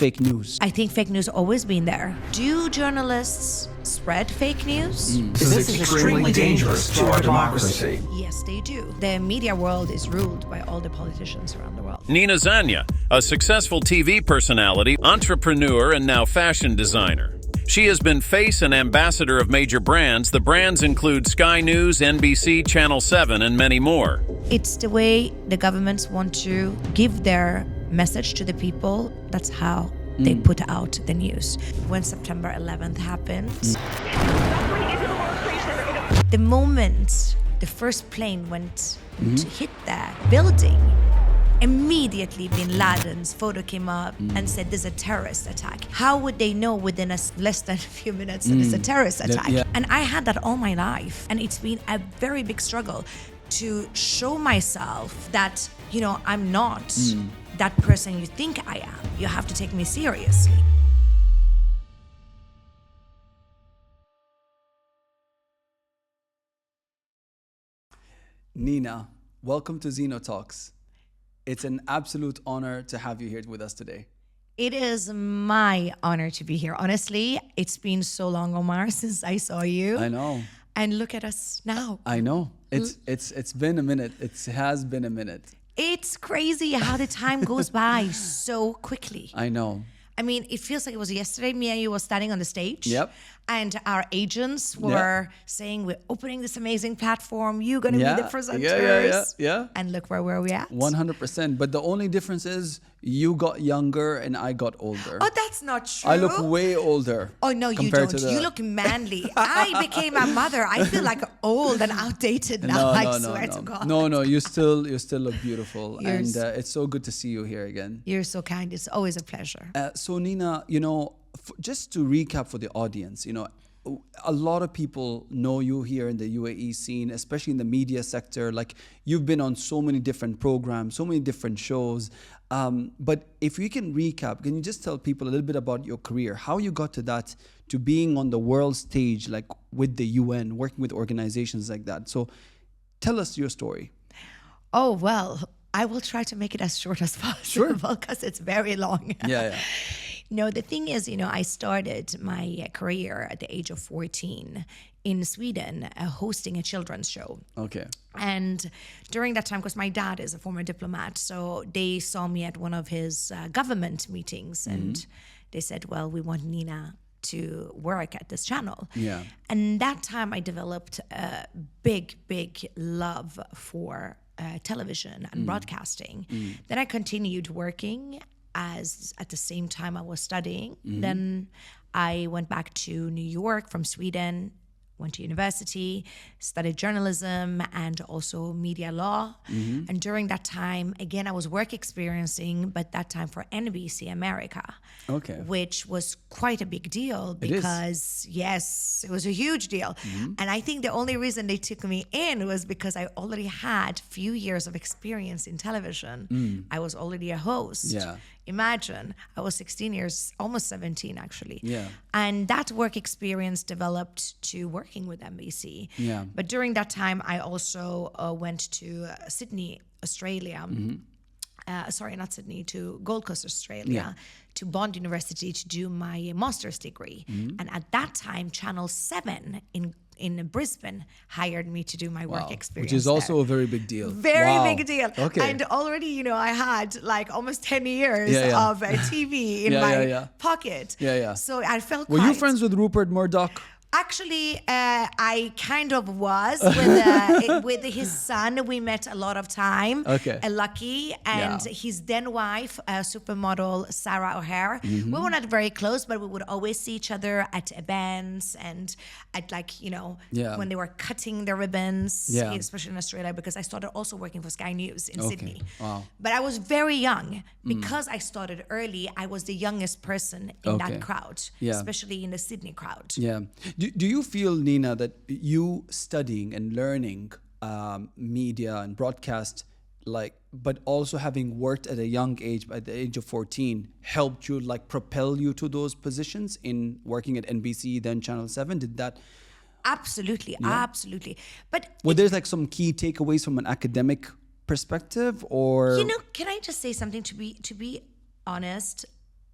fake news? I think fake news always been there. Do journalists spread fake news? This is extremely dangerous to our democracy. Yes, they do. The media world is ruled by all the politicians around the world. Nina Zandnia, a successful TV personality, entrepreneur, and now fashion designer. She has been face and ambassador of major brands. The brands include Sky News, NBC, Channel 7, and many more. It's the way the governments want to give their message to the people. That's how they put out the news. When September 11th happened, the moment the first plane went to hit the building, immediately bin Laden's photo came up and said there's a terrorist attack. How would they know within less than a few minutes that it's a terrorist attack? Yeah. And I had that all my life. And it's been a very big struggle to show myself that, I'm not that person you think I am. You have to take me seriously. Nina, welcome to Zenotalks. It's an absolute honor to have you here with us today. It is my honor to be here. Honestly, it's been so long, Omar, since I saw you. I know. And look at us now. I know. It's been a minute. It has been a minute. It's crazy how the time goes by so quickly. I know. I mean, it feels like it was yesterday. Me and you were standing on the stage. Yep. And our agents were saying, we're opening this amazing platform. You're going to be the presenters. Yeah. And look where we at. 100%. But the only difference is you got younger and I got older. Oh, that's not true. I look way older. Oh, no, you don't. You look manly. I became a mother. I feel like old and outdated now. I swear to God. No, you still look beautiful. And it's so good to see you here again. You're so kind. It's always a pleasure. So Nina, just to recap for the audience, a lot of people know you here in the UAE scene, especially in the media sector. Like, you've been on so many different programs, so many different shows. But if you can recap, can you just tell people a little bit about your career, how you got to being on the world stage, like with the UN, working with organizations like that. So tell us your story. Oh, well, I will try to make it as short as possible because it's very long. Yeah. No, the thing is, I started my career at the age of 14 in Sweden, hosting a children's show. Okay. And during that time, because my dad is a former diplomat, so they saw me at one of his government meetings and they said, well, we want Nina to work at this channel. Yeah. And that time I developed a big love for television and broadcasting. Then I continued working as at the same time I was studying. Then I went back to New York from Sweden, went to university, studied journalism and also media law. And during that time, again, I was work experiencing, but that time for NBC America, which was quite a big deal because, yes, it was a huge deal. And I think the only reason they took me in was because I already had few years of experience in television. I was already a host. Yeah. Imagine, I was 16 years, almost 17 actually. Yeah. And that work experience developed to working with NBC. Yeah. But during that time, I also went to Sydney, Australia. Sorry, not Sydney, to Gold Coast, Australia, to Bond University to do my master's degree. And at that time, Channel 7 in Brisbane hired me to do my work experience. Which is also a very big deal. Very big deal. Okay. And already, I had like almost 10 years of TV in my pocket. Yeah. So I felt Were you friends with Rupert Murdoch? Actually, I kind of was with his son. We met a lot of time. Lucky and his then wife, supermodel Sarah O'Hare. We were not very close, but we would always see each other at events and at when they were cutting the ribbons, especially in Australia, because I started also working for Sky News in Sydney. Wow. But I was very young because I started early. I was the youngest person in that crowd, especially in the Sydney crowd. Yeah. Do you feel, Nina, that you studying and learning media and broadcast, but also having worked at a young age, at the age of 14, helped you, propel you to those positions in working at NBC, then Channel 7? Did that? Absolutely. But were there some key takeaways from an academic perspective, or? Can I just say something? To be honest,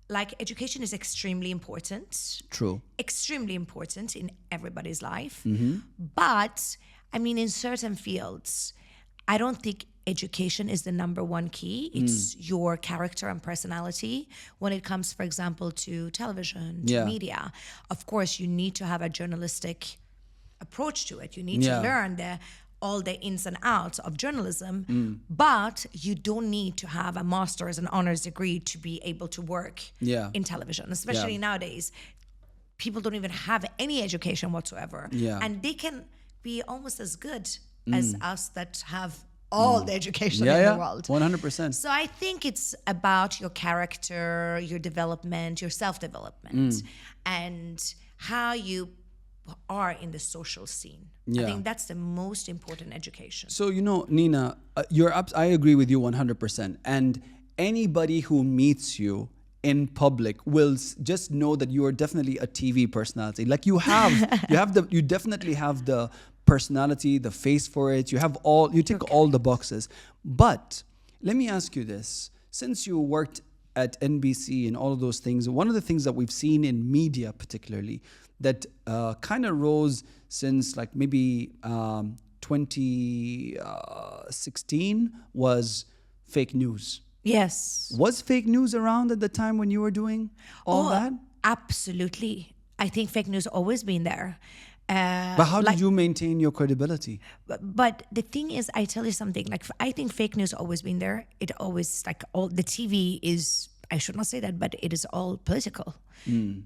like education is extremely important. True. Extremely important in everybody's life. Mm-hmm. But I mean, in certain fields, I don't think education is the number one key. It's your character and personality. When it comes, for example, to television, to media, of course, you need to have a journalistic approach to it. You need to learn all the ins and outs of journalism, but you don't need to have a master's and honors degree to be able to work in television, especially nowadays. People don't even have any education whatsoever. And they can be almost as good as us that have all the education in the world. 100%. So I think it's about your character, your development, your self-development, and how you are in the social scene. I think that's the most important education. So, Nina, I agree with you 100%. And anybody who meets you in public will just know that you are definitely a TV personality. Like you definitely have the personality, the face for it. You tick all the boxes. But let me ask you this. Since you worked at NBC and all of those things, one of the things that we've seen in media particularly that kind of rose since like maybe 2016 was fake news. Yes. Was fake news around at the time when you were doing all that? Absolutely. I think fake news always been there. But how did you maintain your credibility? But the thing is, I tell you something, like I think fake news always been there. It always, like all the TV is, I should not say that, but it is all political.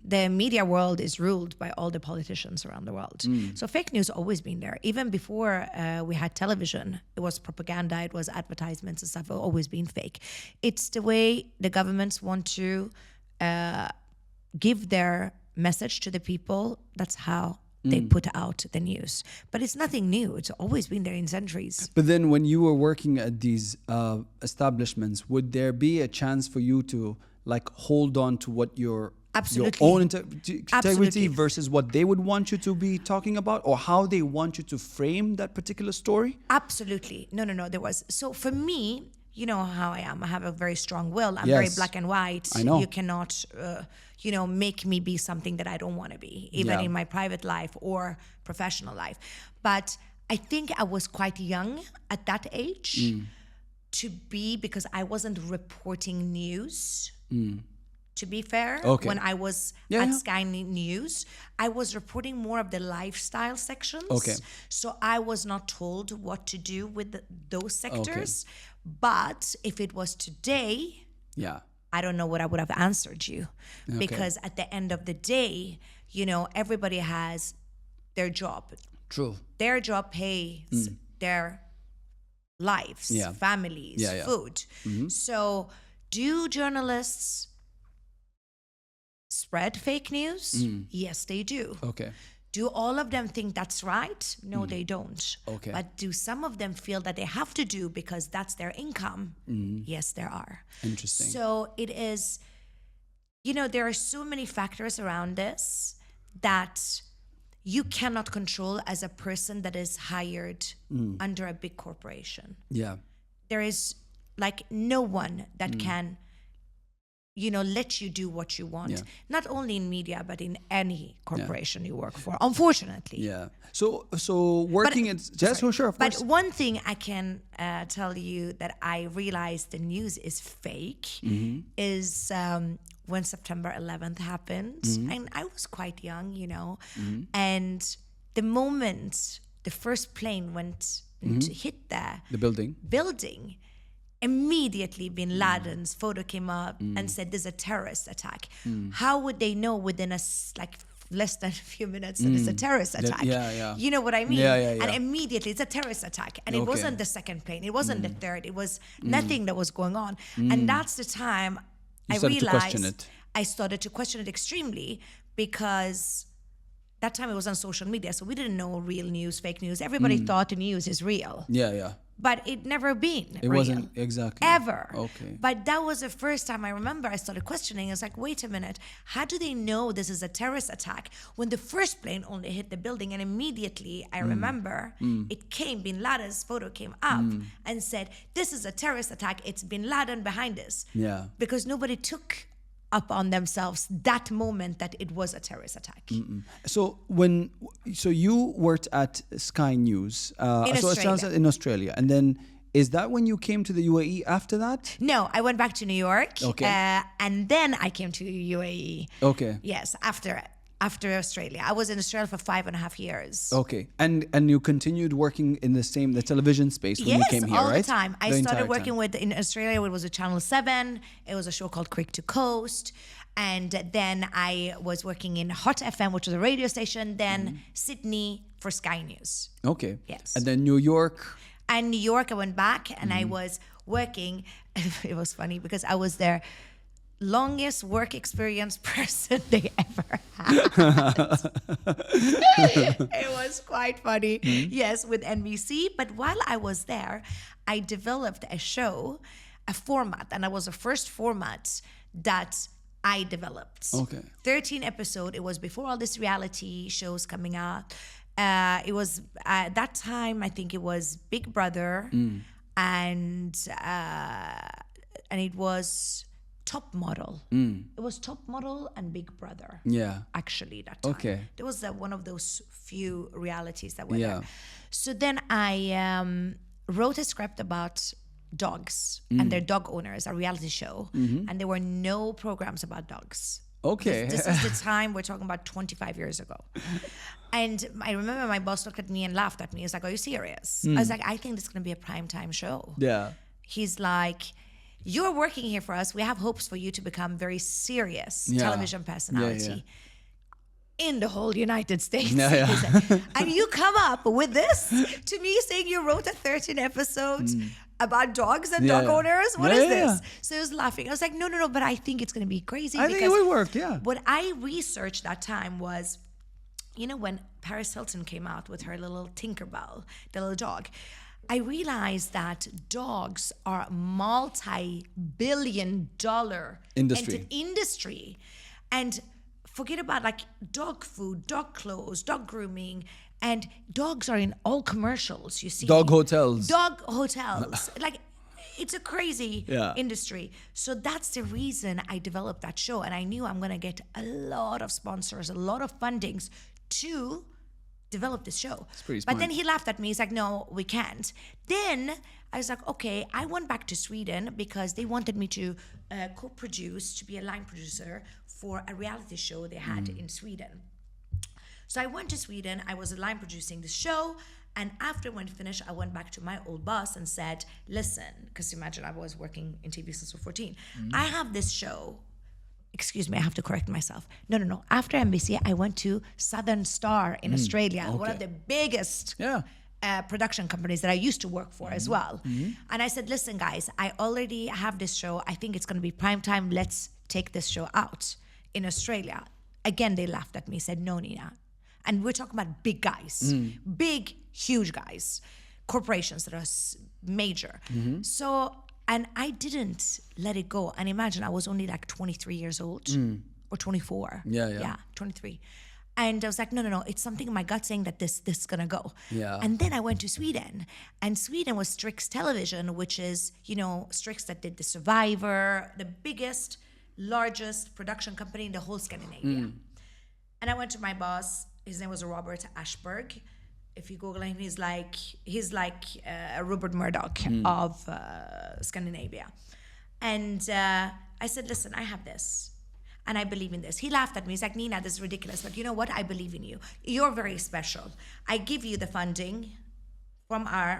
The media world is ruled by all the politicians around the world. So fake news always been there. Even before we had television, it was propaganda, it was advertisements and stuff, it always been fake. It's the way the governments want to give their message to the people. That's how they put out the news. But it's nothing new. It's always been there in centuries. But then when you were working at these establishments, would there be a chance for you to like hold on to what your own integrity versus what they would want you to be talking about, or how they want you to frame that particular story? Absolutely. No, there was. So for me, you know how I am. I have a very strong will. I'm very black and white. I know. You cannot, make me be something that I don't want to be, even in my private life or professional life. But I think I was quite young at that age because I wasn't reporting news. To be fair, when I was at Sky News, I was reporting more of the lifestyle sections. So I was not told what to do with those sectors. But if it was today, I don't know what I would have answered you. Because at the end of the day, everybody has their job. True. Their job pays their lives, families, food. So do journalists spread fake news? Yes, they do. Do all of them think that's right? No, they don't. But do some of them feel that they have to do because that's their income? Yes, there are. Interesting. So it is, there are so many factors around this that you cannot control as a person that is hired under a big corporation. There is like no one that can let you do what you want. Not only in media, but in any corporation you work for, unfortunately. So working at... Yes, sure, of course. But one thing I can tell you that I realized the news is fake is when September 11th happened. And I was quite young, and the moment the first plane went to hit the building, immediately Bin Laden's photo came up and said there's a terrorist attack. How would they know within less than a few minutes that it's a terrorist attack? You know what I mean? And immediately it's a terrorist attack. And it wasn't the second plane. It wasn't the third. It was nothing that was going on. And that's the time I realized I started to question it extremely, because that time it was on social media. So we didn't know real news, fake news. Everybody thought the news is real. But it never been It real. wasn't exactly. Ever. But that was the first time I remember I started questioning. I was like, wait a minute. How do they know this is a terrorist attack when the first plane only hit the building? And immediately I remember it came, Bin Laden's photo came up and said, this is a terrorist attack. It's Bin Laden behind this. Because nobody took up on themselves that moment that it was a terrorist attack. So you worked at Sky News, In so it sounds Australia. like in Australia, and then is that when you came to the UAE after that? No, I went back to New York, Okay. and then I came to UAE. Okay. Yes, after Australia. I was in Australia for 5.5 years. Okay, and you continued working in the television space when you came here, all right? the time. I The started entire working time. in Australia. It was a Channel 7. It was a show called Creek to Coast. And then I was working in Hot FM, which was a radio station. Then Sydney for Sky News. Okay. Yes. And then New York. And New York, I went back and I was working. It was funny because I was their longest work experience person they ever had. It was quite funny. Yes, with NBC. But while I was there, I developed a show, a format, and that was the first format that I developed. Okay. 13 episode. It was before all these reality shows coming out. It was at that time, I think it was Big Brother and it was Top Model. It was Top Model and Big Brother. Yeah. Actually, that time. Okay. There was one of those few realities that were Yeah. there. So then I wrote a script about dogs and their dog owners, a reality show, and there were no programs about dogs. Okay. This is the time we're talking about 25 years ago. And I remember my boss looked at me and laughed at me. He was like, "Are you serious?" I was like, "I think this is going to be a primetime show." Yeah. He's like, "You're working here for us. We have hopes for you to become very serious Yeah. television personality in the whole United States." Yeah, yeah. He said, "And you come up with this to me saying you wrote a 13 episodes about dogs and dog Yeah. owners? What Yeah, is yeah, this?" So he was laughing. I was like, no, but I think it's going to be crazy. I think it would work, yeah. What I researched that time was, when Paris Hilton came out with her little Tinkerbell, the little dog, I realized that dogs are a multi-billion-dollar industry. And forget about like dog food, dog clothes, dog grooming, and dogs are in all commercials, you see. Dog hotels. Dog hotels. Like, it's a crazy Yeah. industry. So that's the reason I developed that show. And I knew I'm going to get a lot of sponsors, a lot of fundings to develop this show. pretty But smart. then he laughed at me. He's like, "No, we can't." Then I was like, okay, I went back to Sweden because they wanted me to co-produce, to be a line producer for a reality show they had in Sweden. So I went to Sweden. I was line producing the show. And after when it finished, I went back to my old boss and said, "Listen," because imagine I was working in TV since I was 14. "I have this show." Excuse me, I have to correct myself. No. After NBC, I went to Southern Star in Australia, one of the biggest Yeah. production companies that I used to work for as well. And I said, "Listen, guys, I already have this show. I think it's going to be prime time. Let's take this show out in Australia." Again, they laughed at me, said, "No, Nina." And we're talking about big guys, big, huge guys, corporations that are major. So, and I didn't let it go. And imagine, I was only like 23 years old or 24. Yeah. 23. And I was like, no, it's something in my gut saying that this is gonna go. Yeah. And then I went to Sweden, and Sweden was Strix Television, which is, Strix that did The Survivor, the biggest, largest production company in the whole Scandinavia. And I went to my boss. His name was Robert Ashberg. If you Google him, he's like Rupert Murdoch of Scandinavia. And I said, "Listen, I have this. And I believe in this." He laughed at me. He's like, "Nina, this is ridiculous. But you know what? I believe in you. You're very special. I give you the funding from our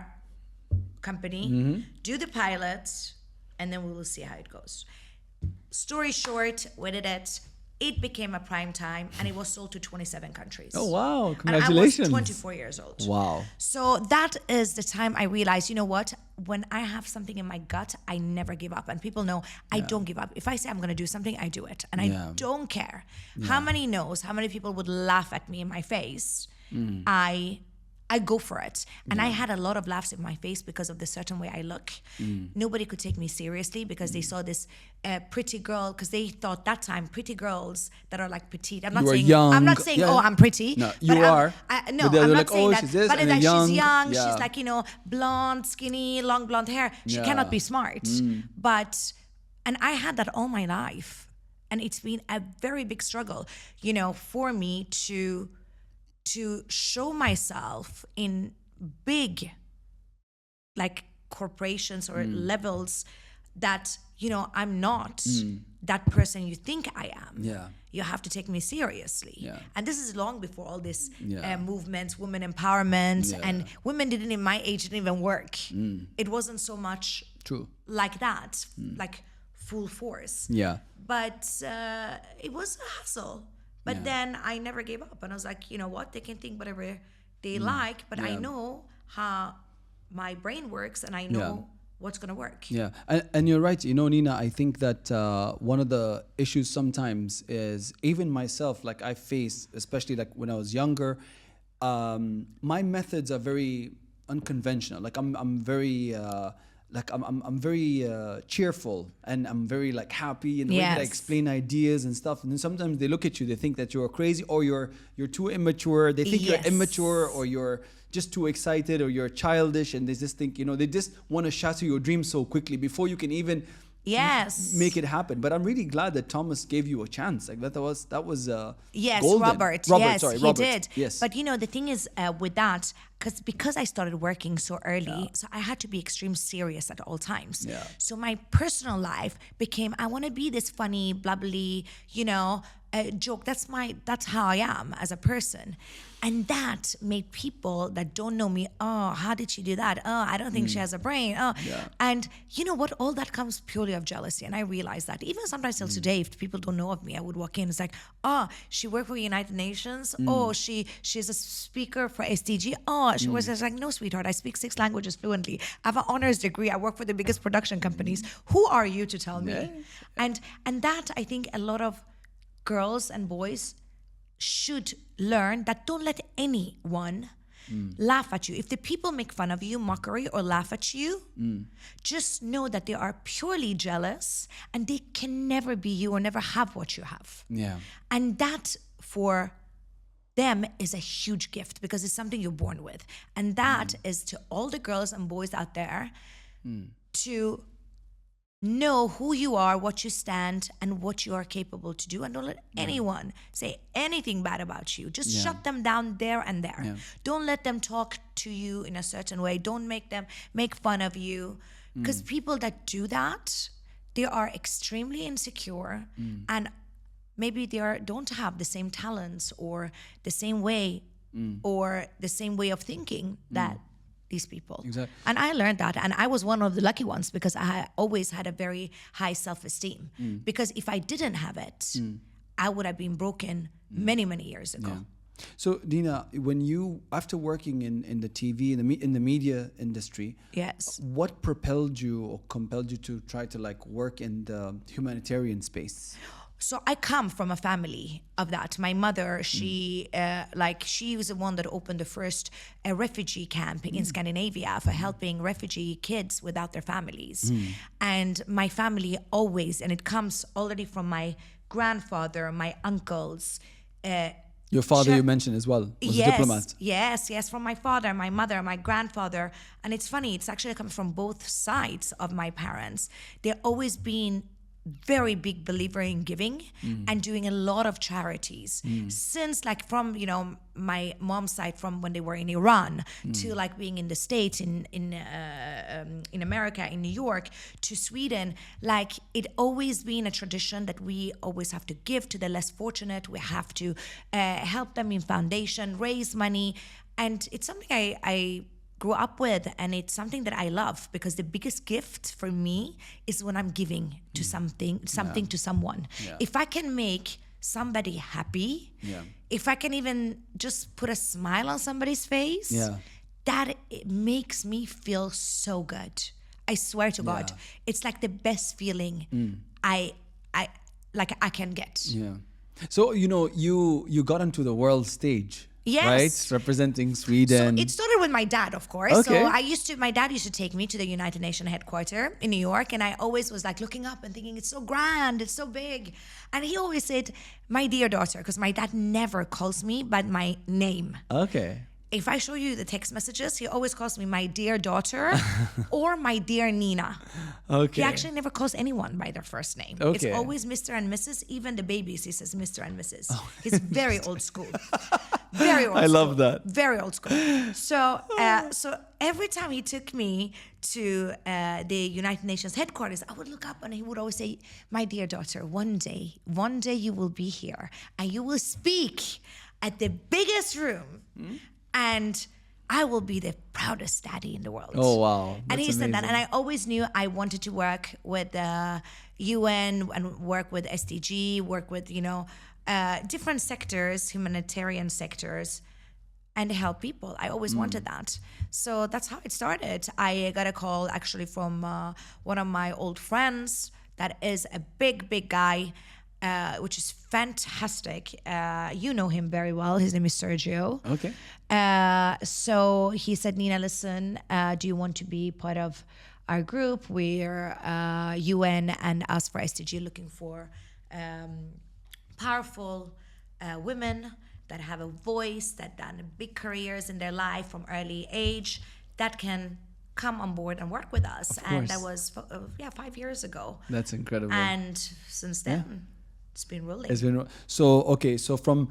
company. Do the pilot, and then we will see how it goes." Story short, we did it. It became a prime time, and it was sold to 27 countries. Oh, wow. Congratulations. And I was 24 years old. Wow. So that is the time I realized, you know what? When I have something in my gut, I never give up. And people know I don't give up. If I say I'm going to do something, I do it. And I don't care how many no's, how many people would laugh at me in my face. I go for it. And I had a lot of laughs in my face because of the certain way I look. Nobody could take me seriously because they saw this pretty girl, because they thought that time pretty girls that are like petite. I'm not You were saying young. I'm not saying Yeah. oh, I'm pretty. No, but you are. No, But they're I'm not like, saying oh, that. she's this, But and it's they're like she's young, young. she's like, blonde, skinny, long blonde hair. She Yeah. cannot be smart. And I had that all my life. And it's been a very big struggle, for me to show myself in big, like, corporations or levels that, I'm not that person you think I am. Yeah. You have to take me seriously. Yeah. And this is long before all this Yeah. movements, women empowerment, Yeah. and women didn't, in my age, didn't even work. It wasn't so much True. like that, like full force. Yeah. But it was a hustle. But then I never gave up. And I was like, you know what? They can think whatever they like, but I know how my brain works, and I know what's going to work. Yeah, and you're right. Nina, I think that one of the issues sometimes is, even myself, like I face, especially like when I was younger, my methods are very unconventional. Like I'm very I'm very cheerful, and I'm very like happy in the way that I explain ideas and stuff. And then sometimes they look at you, they think that you're crazy, or you're too immature. They think you're immature, or you're just too excited, or you're childish, and they just think, they just want to shatter your dreams so quickly before you can even make it happen. But I'm really glad that Thomas gave you a chance. Like that was yes, golden. Robert, he did. Yes. But the thing is with that, because I started working so early, so I had to be extremely serious at all times. Yeah. So my personal life became, I want to be this funny, bubbly, joke. That's how I am as a person. And that made people that don't know me, oh, how did she do that? Oh, I don't think she has a brain. Oh, and you know what? All that comes purely of jealousy. And I realized that even sometimes till today, if people don't know of me, I would walk in. It's like, oh, she worked for United Nations. Oh, she's a speaker for SDG. Oh, she was like, no, sweetheart, I speak 6 languages fluently. I have an honors degree. I work for the biggest production companies. Who are you to tell me? And that, I think, a lot of girls and boys should learn that. Don't let anyone laugh at you. If the people make fun of you, mockery, or laugh at you, just know that they are purely jealous, and they can never be you or never have what you have. Yeah. And that for them is a huge gift, because it's something you're born with. And that is to all the girls and boys out there to know who you are, what you stand, and what you are capable to do. And don't let anyone say anything bad about you. Just shut them down there and there. Yeah. Don't let them talk to you in a certain way. Don't make them make fun of you. Because people that do that, they are extremely insecure, and maybe they don't have the same talents or the same way or the same way of thinking that these people. Exactly. And I learned that, and I was one of the lucky ones, because I always had a very high self-esteem. Because if I didn't have it, I would have been broken many, many years ago. Yeah. So Nina, when you, after working in the TV, in the media industry, what propelled you or compelled you to try to like work in the humanitarian space? So I come from a family of that. My mother, she was the one that opened the first refugee camp in Scandinavia for helping refugee kids without their families. And my family always, and it comes already from my grandfather, my uncles. Your father, you mentioned as well, was a diplomat. Yes, from my father, my mother, my grandfather. And it's funny, it's actually come from both sides of my parents. They've always been very big believer in giving and doing a lot of charities since, like, from my mom's side, from when they were in Iran to like being in the States, in America, in New York, to Sweden. Like, it always been a tradition that we always have to give to the less fortunate. We have to help them in foundation, raise money, and it's something I grew up with, and it's something that I love, because the biggest gift for me is when I'm giving to something to someone. If I can make somebody happy, if I can even just put a smile on somebody's face, that it makes me feel so good. I swear to God, it's like the best feeling I can get. Yeah. So you got onto the world stage. Yes. Right? Representing Sweden. So it started with my dad, of course. Okay. So my dad used to take me to the United Nations headquarters in New York, and I always was like looking up and thinking, it's so grand, it's so big. And he always said, my dear daughter, because my dad never calls me by my name. Okay. if I show you the text messages, he always calls me my dear daughter or my dear Nina. Okay. He actually never calls anyone by their first name. Okay. It's always Mr. and Mrs. Even the babies, he says Mr. and Mrs. He's very old school. Very old school. I love that. Very old school. So, so every time he took me to the United Nations headquarters, I would look up and he would always say, my dear daughter, one day you will be here and you will speak at the biggest room. And I will be the proudest daddy in the world. Oh, wow. And That's he said that. amazing. And I always knew I wanted to work with the UN and work with SDG, work with, different sectors, humanitarian sectors, and help people. I always wanted that. So that's how it started. I got a call actually from one of my old friends that is a big, big guy, which is fantastic. You know him very well. His name is Sergio. Okay. So he said, Nina, listen, do you want to be part of our group? We're UN and us for SDG looking for powerful women that have a voice, that done big careers in their life from early age, that can come on board and work with us. And that was 5 years ago. That's incredible. And since then, it's been rolling. It's been so from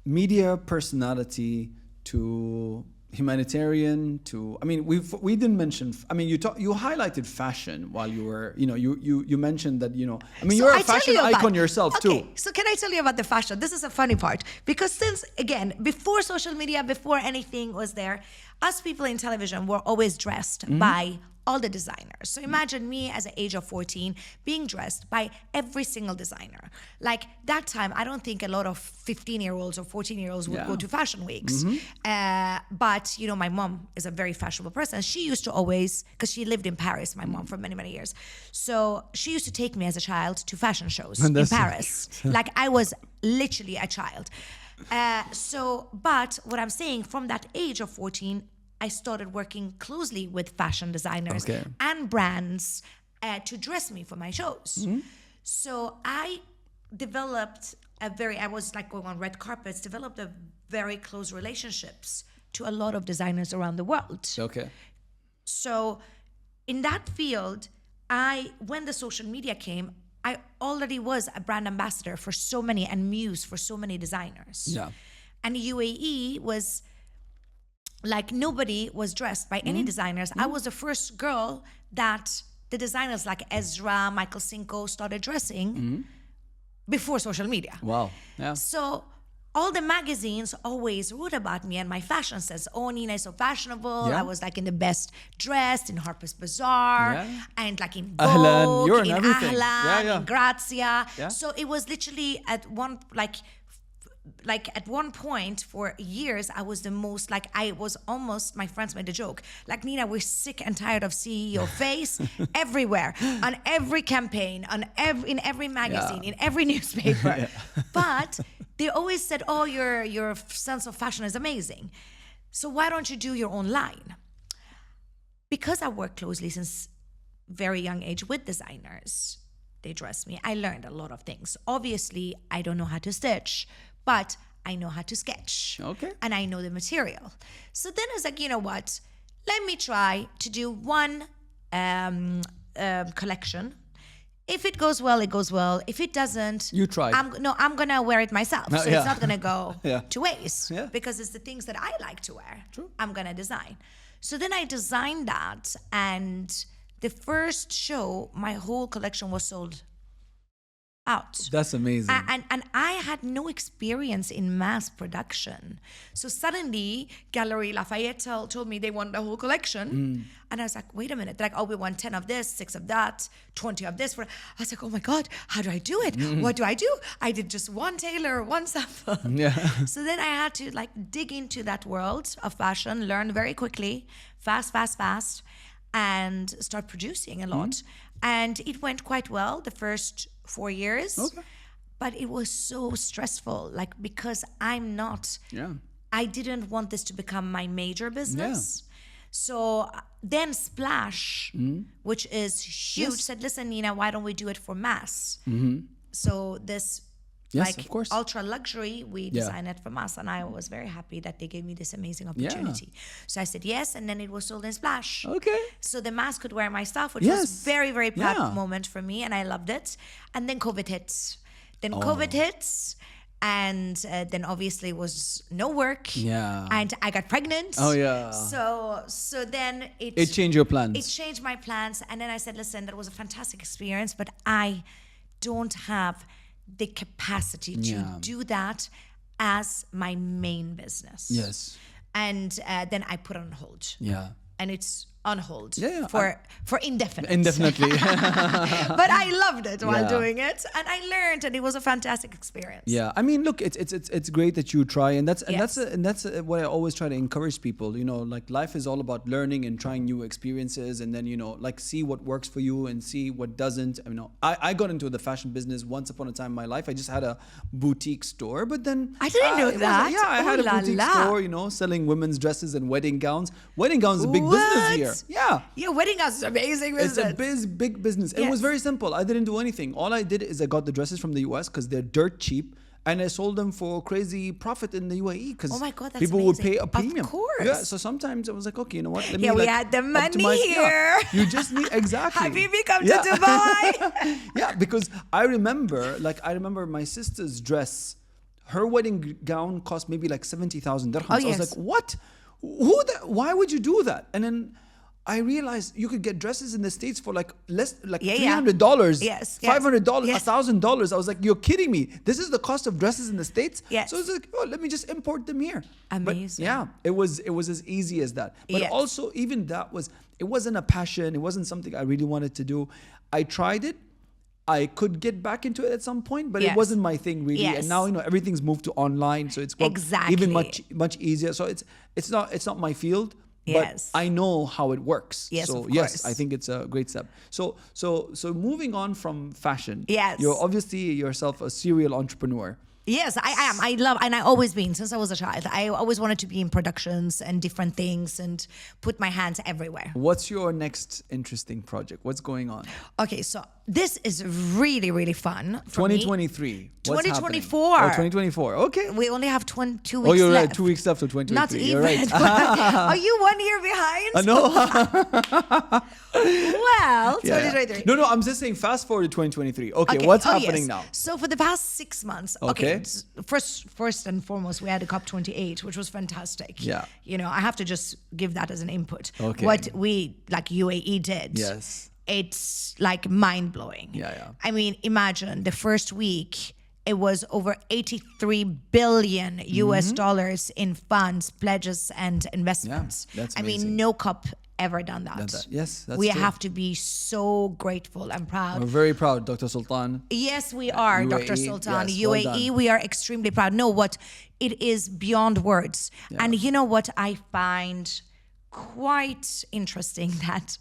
media personality to humanitarian to we didn't mention. You highlighted fashion while you were you mentioned that you're a fashion icon yourself too. So can I tell you about the fashion? This is a funny part because since again before social media, before anything was there, us people in television were always dressed by all the designers. So imagine me as an age of 14 being dressed by every single designer. Like that time, I don't think a lot of 15-year-olds or 14-year-olds would go to fashion weeks. But my mom is a very fashionable person. She used to always, because she lived in Paris, my mom, for many, many years. So she used to take me as a child to fashion shows in Paris. Like I was literally a child. But what I'm saying, from that age of 14, I started working closely with fashion designers and brands to dress me for my shows. So I developed I was like going on red carpets, developed a very close relationships to a lot of designers around the world. Okay. So in that field, when the social media came, I already was a brand ambassador for so many and muse for so many designers. Yeah. And UAE was like nobody was dressed by any designers. I was the first girl that the designers like Ezra, Michael Cinco started dressing before social media. Wow. Yeah. So all the magazines always wrote about me and my fashion says, oh, Nina is so fashionable. Yeah. I was like in the best dressed in Harper's Bazaar and like in Vogue, Ahlan, you're in in everything. Ahlan, in Grazia. Yeah. So it was literally at one point for years, I was the most, I was almost, my friends made a joke, like, Nina, we're sick and tired of seeing your face everywhere, on every campaign, in every magazine, in every newspaper. But they always said, oh, your sense of fashion is amazing. So why don't you do your own line? Because I work closely since very young age with designers, they dress me. I learned a lot of things. Obviously, I don't know how to stitch, but I know how to sketch. Okay. And I know the material. So then I was like, you know what? Let me try to do one collection. If it goes well, it goes well. If it doesn't, You tried. I'm gonna wear it myself. So it's not gonna go to waste because it's the things that I like to wear. True. I'm gonna design. So then I designed that, and the first show, my whole collection was sold out. That's amazing. And I had no experience in mass production. So suddenly, Gallery Lafayette told me they want the whole collection. And I was like, wait a minute. They're like, oh, we want 10 of this, 6 of that, 20 of this. I was like, oh my God, how do I do it? What do I do? I did just one tailor, one sample. So then I had to dig into that world of fashion, learn very quickly, fast, and start producing a lot. And it went quite well the first 4 years. But it was so stressful, because I'm not, I didn't want this to become my major business. So then Splash, which is huge, said, listen, Nina, why don't we do it for mass? So this Yes, like of course. ultra luxury, we design it from us. And I was very happy that they gave me this amazing opportunity. So I said yes, and then it was sold in Splash. Okay. So the mass could wear my stuff, which Yes. was very, very proud Yeah. moment for me, and I loved it. And then COVID hits. Then Oh. COVID hits, and then obviously was no work. Yeah. And I got pregnant. Oh, yeah. So then It changed your plans. it changed my plans, and then I said, listen, that was a fantastic experience, but I don't have the capacity to Yeah. do that as my main business. Yes. And then I put it on hold. Yeah. And it's on hold Yeah, for indefinite. Indefinitely. But I loved it while Yeah. doing it, and I learned, and it was a fantastic experience. Yeah, I mean, look, it's great that you try, and that's Yes. what I always try to encourage people. You know, like life is all about learning and trying new experiences, and then like see what works for you and see what doesn't. I got into the fashion business once upon a time in my life. I just had a boutique store, but then I didn't know it was- that. yeah, I had Ooh a la boutique la. store, selling women's dresses and wedding gowns. Wedding gowns is a big business What? here. Yeah. Yeah, wedding house is amazing business. It's a big business. It was Yes. very simple. I didn't do anything. All I did is I got the dresses from the US because they're dirt cheap, and I sold them for crazy profit in the UAE because Oh my God, that's people would amazing. pay a Of premium. course. Yeah. So sometimes I was like, okay, you know what? Let me, Yeah, we had the money optimize- here. Yeah, you just need exactly. Habibi, come Yeah. to Dubai. Yeah, because I remember my sister's dress. Her wedding gown cost maybe like 70,000 dirhams. Oh, I was yes. like, what? Why would you do that? And then I realized you could get dresses in the States for like less, like Yeah, $300, Yes, $500, yes. $1,000. I was like, you're kidding me. This is the cost of dresses in the States? Yes. So it's like, oh, let me just import them here. Amazing. But yeah, it was as easy as that. But Yes. also even it wasn't a passion. It wasn't something I really wanted to do. I tried it. I could get back into it at some point, but Yes. it wasn't my thing really. Yes. And now everything's moved to online, so it's Exactly. even much easier. So it's not my field, but Yes. I know how it works. Yes, so of yes, course. I think it's a great step. So moving on from fashion. Yes. You're obviously yourself a serial entrepreneur. Yes, I am. I love, and I always been since I was a child. I always wanted to be in productions and different things and put my hands everywhere. What's your next interesting project? What's going on? Okay, so this is really, really fun. For me. 2023. What's happening? 2024. Oh, 2024. Okay. We only have 2 weeks Oh, you're left. right. 2 weeks left to 2023. Not You're even. right. Are you 1 year behind? No. Well, Yeah. 2023. No, I'm just saying fast forward to 2023. Okay, Okay, what's oh, happening yes. now? So for the past 6 months, Okay. first and foremost, we had a COP28, which was fantastic. Yeah. I have to just give that as an input. Okay. What we, like UAE did. Yes. It's like mind blowing. Yeah. I mean, imagine the first week, it was over 83 billion US dollars in funds, pledges, and investments. Mm-hmm. that's I mean, amazing. no COP ever done that. Yes, that's we true. have to be so grateful and proud. We're very proud, Dr. Sultan. Yes, we are, Dr. UAE, Sultan. yes, well UAE, done. we are extremely proud. No, what it is beyond words. And you know what I find quite interesting that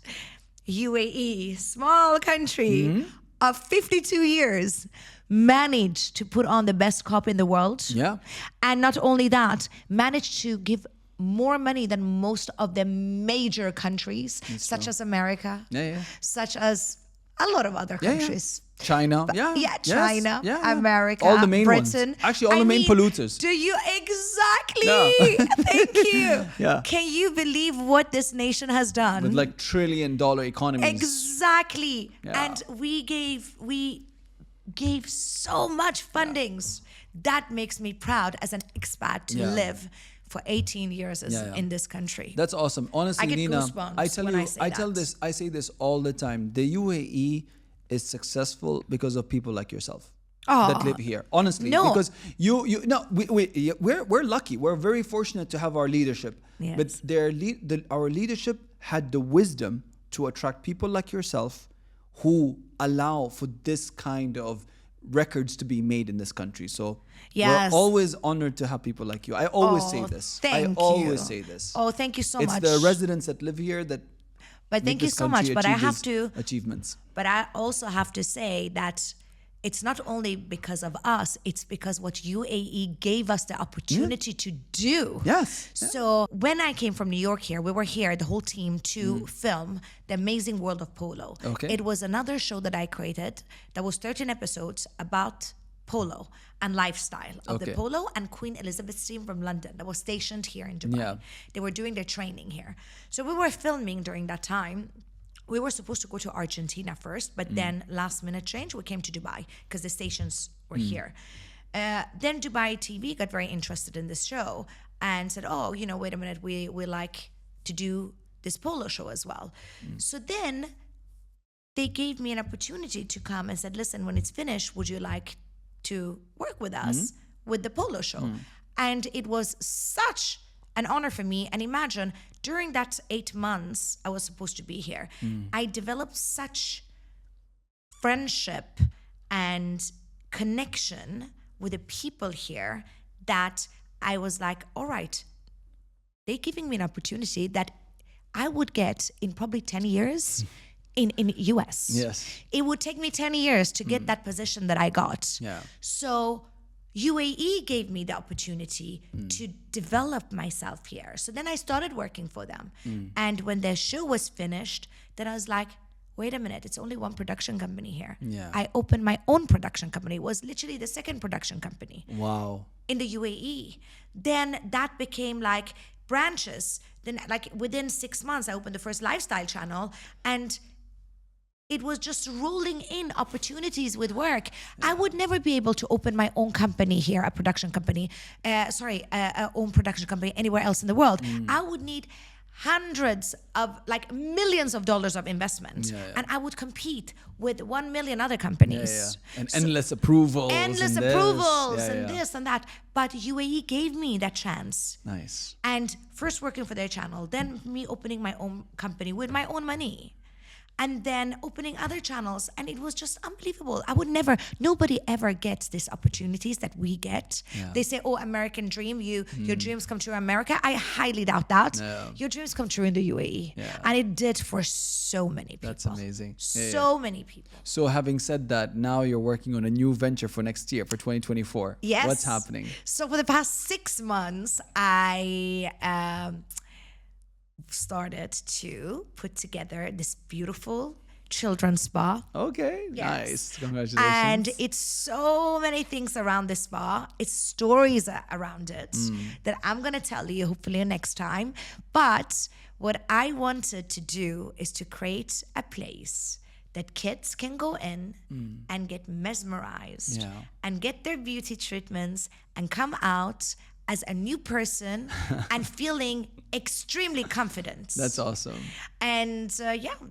UAE, small country Mm-hmm. of 52 years, managed to put on the best COP in the world. Yeah. And not only that, managed to give more money than most of the major countries, such as America, Yeah. such as a lot of other Yeah. countries. China. Yeah. Yeah, Yes. China, Yeah. America, All the main Britain. ones. Actually, all the main polluters. Do you exactly? Yeah. Thank you. Yeah. Can you believe what this nation has done? With like $1 trillion economies. Exactly. Yeah. And we gave so much fundings. That makes me proud as an expat to Yeah. live for 18 years Yeah. in this country. That's awesome. Honestly, I get Nina, goosebumps I tell when you, I say that. I say this all the time. The UAE is successful because of people like yourself that live here. Honestly, No. because we're lucky. We're very fortunate to have our leadership. Yes. But our leadership had the wisdom to attract people like yourself who allow for this kind of records to be made in this country. So Yes. we're always honored to have people like you. I always say this. Thank you. I always say this. Oh, thank you so It's much. the residents that live here that But make thank you this so much. country But I achieve have these to. achievements. But I also have to say that it's not only because of us, it's because what UAE gave us the opportunity to do. Yes. Yeah. So when I came from New York here, we were here, the whole team, to film The Amazing World of Polo. Okay. It was another show that I created that was 13 episodes about polo and lifestyle of the Okay. polo and Queen Elizabeth's team from London that was stationed here in Dubai. Yeah. They were doing their training here. So we were filming during that time. We were supposed to go to Argentina first, but then last minute change, we came to Dubai because the stations were here. Then Dubai TV got very interested in this show and said, oh, you know, wait a minute, we like to do this polo show as well. So then they gave me an opportunity to come and said, listen, when it's finished, would you like to work with us with the polo show? And it was such an honor for me. And imagine, during that 8 months I was supposed to be here, I developed such friendship and connection with the people here that I was like, all right, they're giving me an opportunity that I would get in probably 10 years in US. Yes. It would take me 10 years to get that position that I got. Yeah. So UAE gave me the opportunity to develop myself here. So then I started working for them. And when their show was finished, then I was like, wait a minute, it's only one production company here. Yeah. I opened my own production company. It was literally the second production company Wow. in the UAE. Then that became like branches. Then like within 6 months, I opened the first lifestyle channel, and it was just rolling in opportunities with work. I would never be able to open my own company here, a production company, own production company anywhere else in the world. I would need hundreds of, like millions of dollars of investment. And I would compete with 1 million other companies. And endless approvals. Endless and this. approvals Yeah, and yeah. this and that. But UAE gave me that chance. Nice. And first working for their channel, then me opening my own company with my own money, and then opening other channels. And it was just unbelievable. I would never, nobody ever gets these opportunities that we get. Yeah. They say, oh, American dream, your dreams come true in America. I highly doubt that. No. Your dreams come true in the UAE. Yeah. And it did for so many people. That's amazing. Yeah, So many people. So having said that, now you're working on a new venture for next year, for 2024. Yes. What's happening? So for the past 6 months, I started to put together this beautiful children's spa. Okay. Yes. Nice. Congratulations. And it's so many things around this spa. It's stories around it that I'm going to tell you hopefully next time. But what I wanted to do is to create a place that kids can go in and get mesmerized Yeah. and get their beauty treatments and come out as a new person and feeling extremely confident. That's awesome. And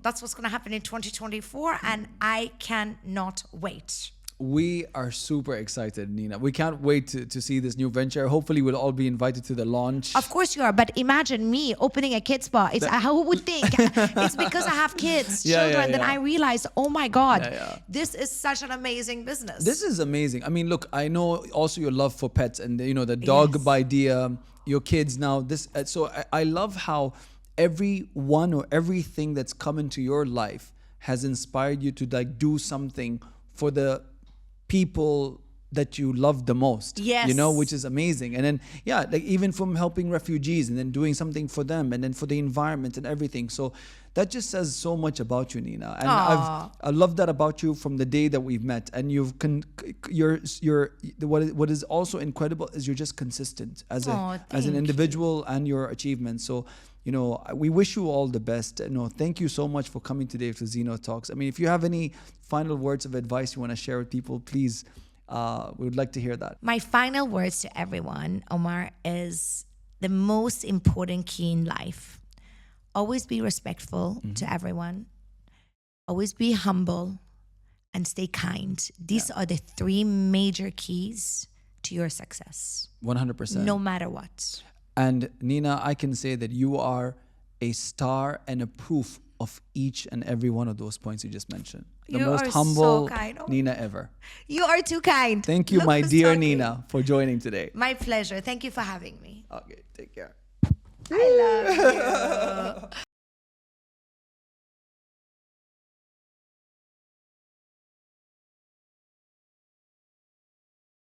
that's what's going to happen in 2024. And I cannot wait. We are super excited, Nina. We can't wait to see this new venture. Hopefully, we'll all be invited to the launch. Of course you are. But imagine me opening a kids spa. It's who would think? It's because I have kids, children, that I realized, oh my God, this is such an amazing business. This is amazing. I mean, look, I know also your love for pets and the dog idea, your kids now. So I love how everyone or everything that's come into your life has inspired you to like do something for the people that you love the most. Yes. Which is amazing. And then like even from helping refugees and then doing something for them and then for the environment and everything. So that just says so much about you, Nina. And I love that about you from the day that we've met. And what is also incredible is you're just consistent as an individual and your achievements. So we wish you all the best. Thank you so much for coming today to Zeno Talks. I mean, if you have any final words of advice you want to share with people, please, we would like to hear that. My final words to everyone, Omar, is the most important key in life. Always be respectful to everyone. Always be humble and stay kind. These are the 3 major keys to your success. 100%. No matter what. And Nina, I can say that you are a star and a proof of each and every one of those points you just mentioned. The You most are humble so kind. Nina ever. You are too kind. Thank you, Look my who's dear talking. Nina, for joining today. My pleasure. Thank you for having me. Okay, take care. I love you.